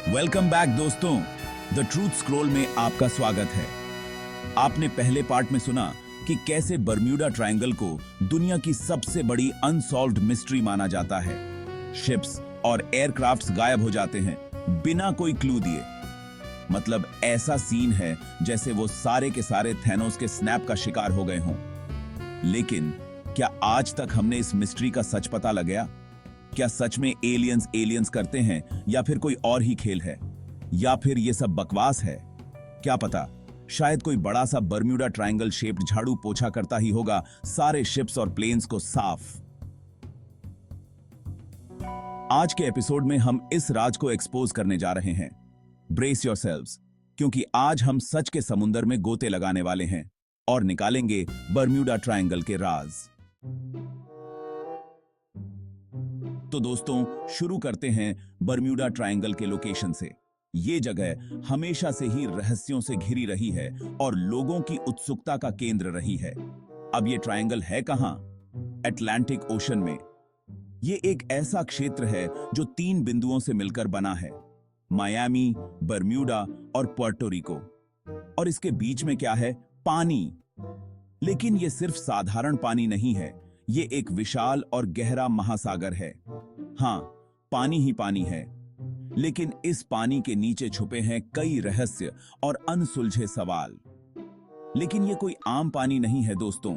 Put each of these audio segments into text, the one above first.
Welcome back दोस्तों। The truth scroll में आपका स्वागत है। आपने पहले पार्ट में सुना कि कैसे बर्म्यूडा ट्रायंगल को दुनिया की सबसे बड़ी अनसॉल्व्ड मिस्ट्री माना जाता है। शिप्स और एयरक्राफ्ट्स गायब हो जाते हैं बिना कोई क्लू दिए। मतलब ऐसा सीन है जैसे वो सारे के सारे थैनोस के स्नैप का शिकार हो गए हों। लेकिन क्या आज तक हमने इस मिस्ट्री का सच पता लगाया? क्या सच में एलियंस करते हैं या फिर कोई और ही खेल है, या फिर ये सब बकवास है? क्या पता, शायद कोई बड़ा सा बर्म्यूडा ट्रायंगल शेप्ड झाड़ू पोछा करता ही होगा सारे शिप्स और प्लेन्स को साफ। आज के एपिसोड में हम इस राज को एक्सपोज करने जा रहे हैं। ब्रेस योरसेल्व्स, क्योंकि आज हम सच के समुंदर में गोते लगाने वाले हैं और निकालेंगे बर्म्यूडा ट्रायंगल के राज। तो दोस्तों, शुरू करते हैं बर्म्यूडा ट्रायंगल के लोकेशन से। ये जगह हमेशा से ही रहस्यों से घिरी रही है और लोगों की उत्सुकता का केंद्र रही है। अब ये ट्रायंगल है कहां? अटलांटिक ओशन में। ये एक ऐसा क्षेत्र है जो 3 बिंदुओं से मिलकर बना है, मायामी, बर्म्यूडा और पुर्टो रिको। और इसके बीच में क्या है? पानी। लेकिन ये सिर्फ साधारण पानी नहीं है, ये एक विशाल और गहरा महासागर है। हां, पानी ही पानी है, लेकिन इस पानी के नीचे छुपे हैं कई रहस्य और अनसुलझे सवाल। लेकिन ये कोई आम पानी नहीं है दोस्तों।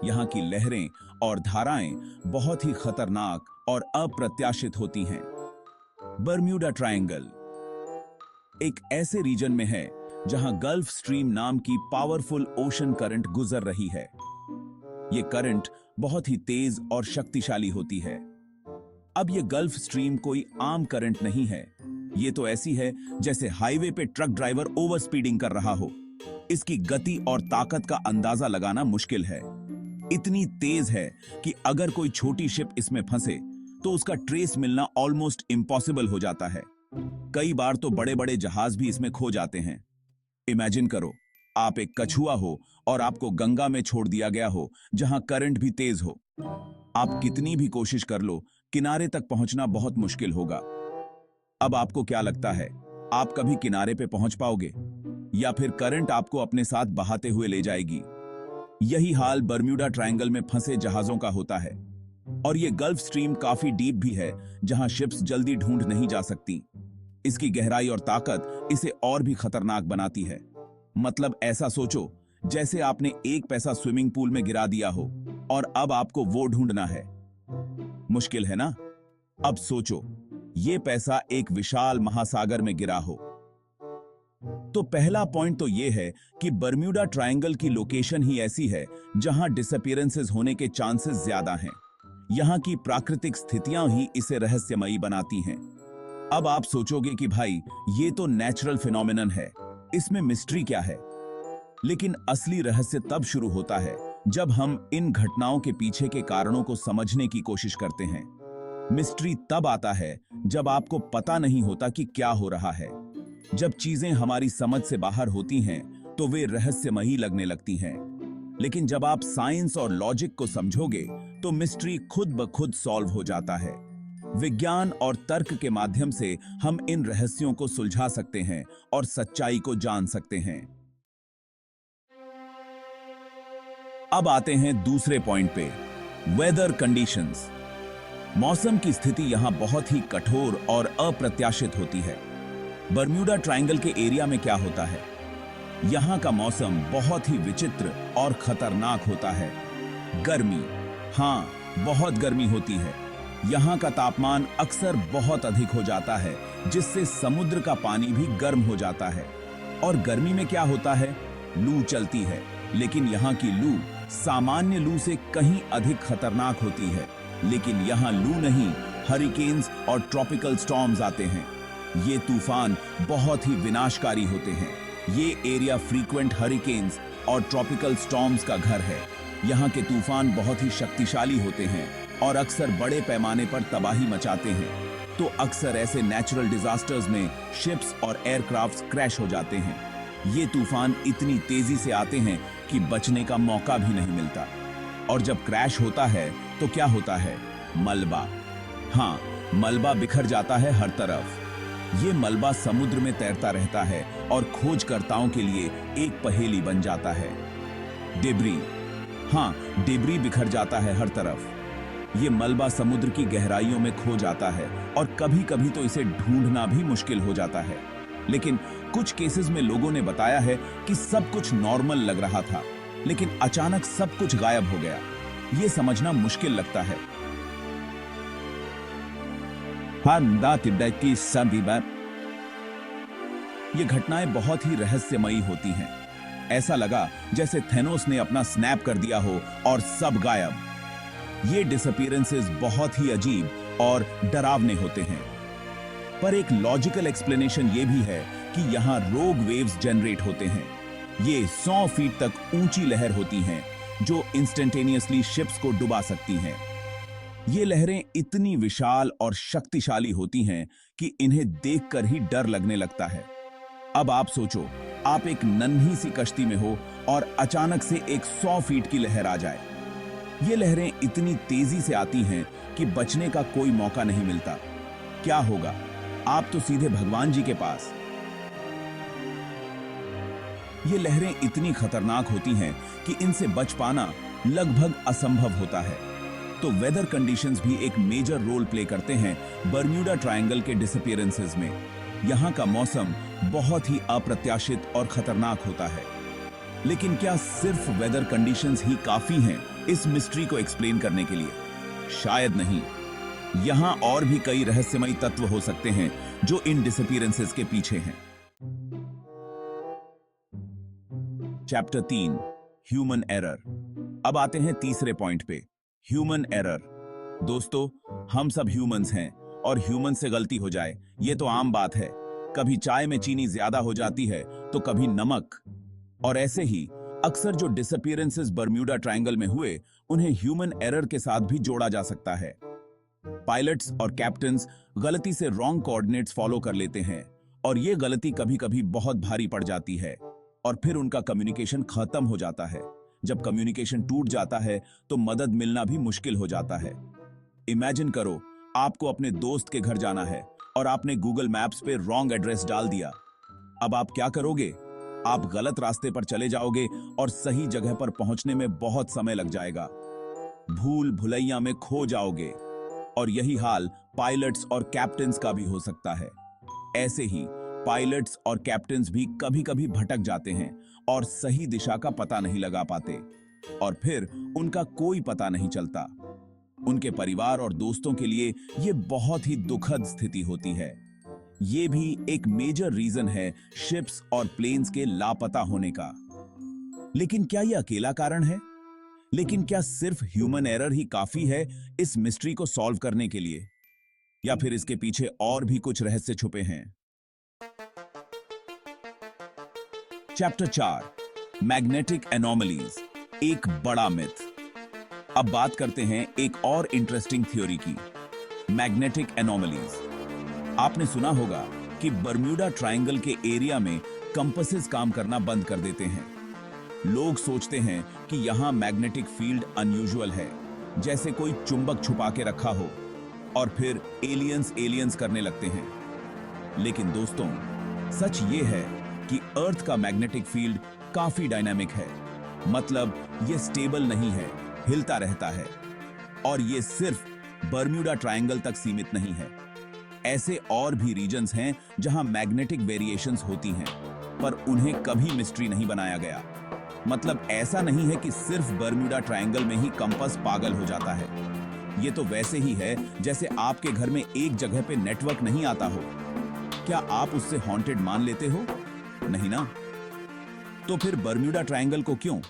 यहां की लहरें और धाराएं बहुत ही खतरनाक और अप्रत्याशित होती हैं। बर्म्यूडा ट्रायंगल एक ऐसे रीजन में है जहां गल्फ स्ट्रीम नाम की पावरफुल ओशन करंट गुजर रही है। ये करंट बहुत ही तेज और शक्तिशाली होती है। अब ये गल्फ स्ट्रीम कोई आम करंट नहीं है। ये तो ऐसी है जैसे हाईवे पे ट्रक ड्राइवर ओवर स्पीडिंग कर रहा हो। इसकी गति और ताकत का अंदाजा लगाना मुश्किल है। इतनी तेज है कि अगर कोई छोटी शिप इसमें फंसे तो उसका ट्रेस मिलना ऑलमोस्ट इम्पॉसिबल हो जाता है। कई बार तो बड़े बड़े जहाज भी इसमें खो जाते हैं। इमेजिन करो, आप एक कछुआ हो और आपको गंगा में छोड़ दिया गया हो जहां करंट भी तेज हो। आप कितनी भी कोशिश कर लो, किनारे तक पहुंचना बहुत मुश्किल होगा। अब आपको क्या लगता है, आप कभी किनारे पे पहुंच पाओगे या फिर करंट आपको अपने साथ बहाते हुए ले जाएगी? यही हाल बर्म्यूडा ट्रायंगल में फंसे जहाजों का होता है। और ये गल्फ स्ट्रीम काफी डीप भी है, जहां शिप्स जल्दी ढूंढ नहीं जा सकती। इसकी गहराई और ताकत इसे और भी खतरनाक बनाती है। मतलब ऐसा सोचो जैसे आपने एक पैसा स्विमिंग पूल में गिरा दिया हो और अब आपको वो ढूंढना है। मुश्किल है ना? अब सोचो, ये पैसा एक विशाल महासागर में गिरा हो। तो पहला पॉइंट तो ये है कि बर्म्यूडा ट्रायंगल की लोकेशन ही ऐसी है जहां डिसअपीयरेंसेस होने के चांसेस ज्यादा हैं। यहां की प्राकृतिक स्थितियां ही इसे रहस्यमयी बनाती हैं। अब आप सोचोगे कि भाई, ये तो नेचुरल फिनोमिनन है, इसमें मिस्ट्री क्या है? लेकिन असली रहस्य तब शुरू होता है जब हम इन घटनाओं के पीछे के कारणों को समझने की कोशिश करते हैं। मिस्ट्री तब आता है जब आपको पता नहीं होता कि क्या हो रहा है। जब चीजें हमारी समझ से बाहर होती हैं तो वे रहस्यमयी लगने लगती हैं। लेकिन जब आप साइंस और लॉजिक को समझोगे तो मिस्ट्री खुद ब खुद सॉल्व हो जाता है। विज्ञान और तर्क के माध्यम से हम इन रहस्यों को सुलझा सकते हैं और सच्चाई को जान सकते हैं। अब आते हैं दूसरे पॉइंट पे, वेदर कंडीशंस। मौसम की स्थिति यहां बहुत ही कठोर और अप्रत्याशित होती है। बर्म्यूडा ट्रायंगल के एरिया में क्या होता है? यहां का मौसम बहुत ही विचित्र और खतरनाक होता है। गर्मी, हां, बहुत गर्मी होती है। यहां का तापमान अक्सर बहुत अधिक हो जाता है, जिससे समुद्र का पानी भी गर्म हो जाता है। और गर्मी में क्या होता है? लू चलती है, लेकिन यहां की लू सामान्य लू से कहीं अधिक खतरनाक होती है। लेकिन यहां लू नहीं, हरिकेन्स और ट्रॉपिकल स्टॉर्म्स आते हैं। ये तूफान बहुत ही विनाशकारी होते हैं। ये एरिया फ्रीक्वेंट हरिकेन्स और ट्रॉपिकल स्टॉर्म्स का घर है। यहाँ के तूफान बहुत ही शक्तिशाली होते हैं और अक्सर बड़े पैमाने पर तबाही मचाते हैं। तो अक्सर ऐसे नेचुरल डिजास्टर्स में शिप्स और एयरक्राफ्ट्स क्रैश हो जाते हैं। ये तूफान इतनी तेजी से आते हैं कि बचने का मौका भी नहीं मिलता। और जब क्रैश होता है तो क्या होता है? मलबा। हाँ, मलबा बिखर जाता है हर तरफ। ये मलबा समुद्र में तैरता रहता है और खोजकर्ताओं के लिए एक पहेली बन जाता है। डेब्री, हाँ, डेब्री बिखर जाता है हर तरफ। ये मलबा समुद्र की गहराइयों में खो जाता है और कभी-कभी तो इसे ढूंढना भी मुश्किल हो जाता है। लेकिन कुछ केसेस में लोगों ने बताया है कि सब कुछ नॉर्मल लग रहा था, लेकिन अचानक सब कुछ गायब हो गया। ये समझना मुश्किल लगता है। ये घटनाएं बहुत ही रहस्यमयी होती हैं। ऐसा लगा जैसे थेनोस ने अपना स्नैप कर दिया हो और सब गायब। ये डिसअपीयरेंसेस बहुत ही अजीब और डरावने होते हैं। पर एक लॉजिकल एक्सप्लेनेशन ये भी है कि यहां रोग वेव्स जनरेट होते हैं। ये 100 फीट तक ऊंची लहर होती हैं जो इंस्टेंटेनियसली शिप्स को डुबा सकती हैं। ये लहरें इतनी विशाल और शक्तिशाली होती हैं कि इन्हें देखकर ही डर लगने लगता है। अब आप सोचो, आप एक नन्ही सी कश्ती में हो और अचानक से एक 100 फीट की लहर आ जाए। ये लहरें इतनी तेजी से आती हैं कि बचने का कोई मौका नहीं मिलता। क्या होगा? आप तो सीधे भगवान जी के पास। ये लहरें इतनी खतरनाक होती हैं कि इनसे बच पाना लगभग असंभव होता है। तो वेदर कंडीशंस भी एक मेजर रोल प्ले करते हैं बर्म्यूडा ट्रायंगल के डिसअपीयरेंसेस में। यहाँ का मौसम बहुत ही अप्रत्याशित और खतरनाक होता है। लेकिन क्या सिर्फ वेदर कंडीशंस ही काफी हैं इस मिस्ट्री को एक्सप्लेन करने के लिए? शायद नहीं। यहाँ और भी कई रहस्यमयी तत्व हो सकते हैं जो इन डिसअपीयरेंसेस के पीछे हैं। Chapter 3, human error. अब आते हैं तीसरे पॉइंट पे, ह्यूमन एरर। दोस्तों, हम सब ह्यूमंस हैं और ह्यूमन से गलती हो जाए ये तो आम बात है। कभी चाय में चीनी ज्यादा हो जाती है तो कभी नमक। और ऐसे ही अक्सर जो डिसअपीयरेंसेस बर्म्यूडा ट्रायंगल में हुए उन्हें ह्यूमन एरर के साथ भी जोड़ा जा सकता है। पायलट्स और कैप्टन्स गलती से रॉन्ग कोऑर्डिनेट्स फॉलो कर लेते हैं और ये गलती कभी-कभी बहुत भारी पड़ जाती है और फिर उनका कम्युनिकेशन खत्म हो जाता है। जब कम्युनिकेशन टूट जाता है तो मदद मिलना भी मुश्किल हो जाता है। इमेजिन करो, आपको अपने दोस्त के घर जाना है और आपने गूगल मैप्स पे रॉन्ग एड्रेस डाल दिया। अब आप क्या करोगे? आप गलत रास्ते पर चले जाओगे और सही जगह पर पहुंचने में बहुत समय लग जाएगा। भूल भुलैया में खो जाओगे। और यही हाल पायलट्स और कैप्टन्स का भी हो सकता है। ऐसे ही पायलट्स और कैप्टन्स भी कभी-कभी भटक जाते हैं और सही दिशा का पता नहीं लगा पाते और फिर उनका कोई पता नहीं चलता। उनके परिवार और दोस्तों के लिए यह बहुत ही दुखद स्थिति होती है। ये भी एक मेजर रीजन है शिप्स और प्लेन्स के लापता होने का। लेकिन क्या यह अकेला कारण है? लेकिन क्या सिर्फ ह्यूमन एरर ही काफी है इस मिस्ट्री को सॉल्व करने के लिए, या फिर इसके पीछे और भी कुछ रहस्य छुपे हैं? चैप्टर 4, मैग्नेटिक एनोमलीज, एक बड़ा मिथ। अब बात करते हैं एक और इंटरेस्टिंग थ्योरी की, मैग्नेटिक एनोमलीज। आपने सुना होगा कि बर्म्यूडा ट्रायंगल के एरिया में कंपासेस काम करना बंद कर देते हैं। लोग सोचते हैं कि यहां मैग्नेटिक फील्ड अनयूजुअल है, जैसे कोई चुंबक छुपा के रखा हो, और फिर एलियंस करने लगते हैं। लेकिन दोस्तों, सच ये है कि अर्थ का मैग्नेटिक फील्ड काफी डायनामिक है। मतलब ये स्टेबल नहीं है, हिलता रहता है। और ये सिर्फ बर्म्यूडा ट्रायंगल तक सीमित नहीं है। ऐसे और भी रीजन्स हैं जहां मैग्नेटिक वेरिएशंस होती हैं, पर उन्हें कभी मिस्ट्री नहीं बनाया गया। मतलब ऐसा नहीं है कि सिर्फ बर्म्यूडा ट्रायंगल में ही कंपास पागल हो जाता है। ये तो वैसे ही है जैसे आपके घर में एक जगह पे नेटवर्क नहीं आता हो। क्या आप उससे हॉन्टेड मान लेते हो? नहीं ना। तो फिर बर्म्यूडा ट्रायंगल को क्यों?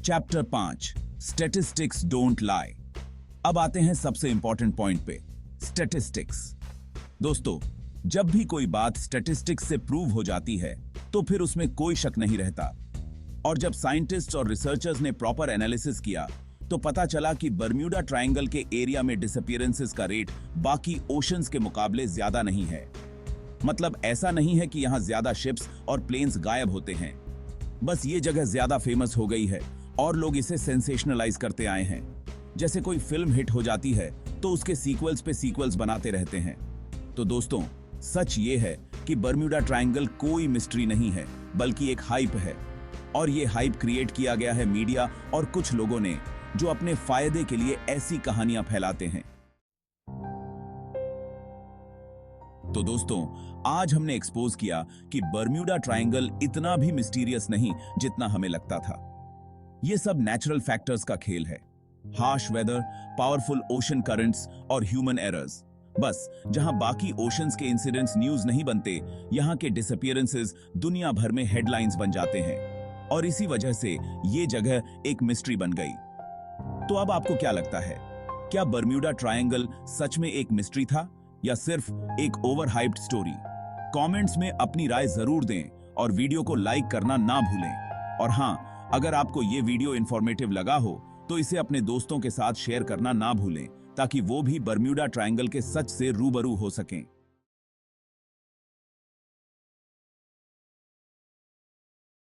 Chapter 5, statistics don't lie. अब आते हैं सबसे इंपॉर्टेंट पॉइंट पे, स्टैटिस्टिक्स। दोस्तों, जब भी कोई बात स्टैटिस्टिक्स से प्रूव हो जाती है तो फिर उसमें कोई शक नहीं रहता। और जब साइंटिस्ट्स और रिसर्चर्स ने प्रॉपर एनालिसिस किया तो पता चला कि बर्म्यूडा ट्रायंगल के एरिया में डिसअपीयरेंसेस का रेट बाकी ओशंस के मुकाबले ज्यादा नहीं है। मतलब ऐसा नहीं है कि यहां ज्यादा शिप्स और प्लेन्स गायब होते हैं, बस ये जगह ज्यादा फेमस हो गई है और लोग इसे सेंसेशनलाइज करते आए हैं। जैसे कोई फिल्म हिट हो जाती है तो उसके सीक्वल्स पे सीक्वल्स बनाते रहते हैं। तो दोस्तों, सच ये है कि बर्म्यूडा ट्रायंगल कोई मिस्ट्री नहीं है, बल्कि एक हाइप है। और ये हाइप क्रिएट किया गया है मीडिया और कुछ लोगों ने, जो अपने फायदे के लिए ऐसी कहानियां फैलाते हैं। तो दोस्तों, आज हमने एक्सपोज किया कि बर्म्यूडा ट्रायंगल इतना भी मिस्टीरियस नहीं जितना हमें लगता था। ये सब नेचुरल फैक्टर्स का खेल है। Harsh weather, powerful ocean currents और ह्यूमन एरर्स। बस जहां बाकी ओशंस के इंसिडेंट्स न्यूज नहीं बनते, यहां के डिसअपीयरेंसेस दुनिया भर में हेडलाइंस बन जाते हैं। और इसी वजह से ये जगह एक मिस्ट्री बन गई। तो अब आपको क्या लगता है? क्या बर्म्यूडा ट्रायंगल सच में एक मिस्ट्री था या सिर्फ एक ओवरहाइप्ड स्टोरी? कमेंट्स में अपनी राय जरूर दें और वीडियो को लाइक करना ना भूलें। और हां, अगर आपको ये वीडियो इंफॉर्मेटिव लगा हो तो इसे अपने दोस्तों के साथ शेयर करना ना भूलें, ताकि वो भी बर्म्यूडा ट्रायंगल के सच से रूबरू हो सकें।